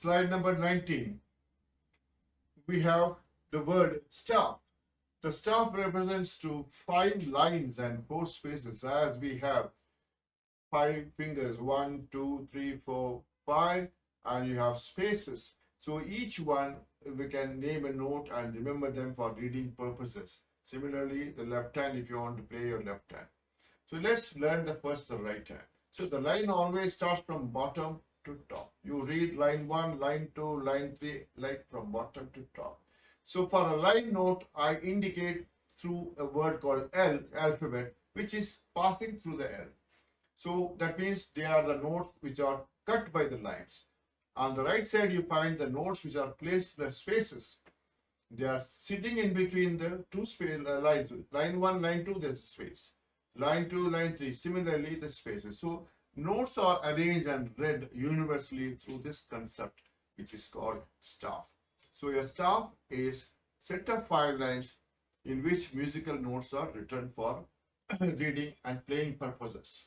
Slide number 19. We have the word staff. The staff represents to 5 lines and 4 spaces, as we have 5 fingers, 1, 2, 3, 4, 5, and you have spaces. So each one we can name a note and remember them for reading purposes. Similarly, the left hand, if you want to play your left hand. So let's learn the right hand. So the line always starts from bottom to top. You read line 1, line 2, line 3, like from bottom to top. So for a line note, I indicate through a word called L, alphabet, which is passing through the L. So that means they are the notes which are cut by the lines. On the right side, you find the notes which are placed in the spaces. They are sitting in between the two lines. Line 1, line 2, there's a space. Line 2, line 3, similarly the spaces. So notes are arranged and read universally through this concept, which is called staff. So a staff is set of 5 lines in which musical notes are written for reading and playing purposes.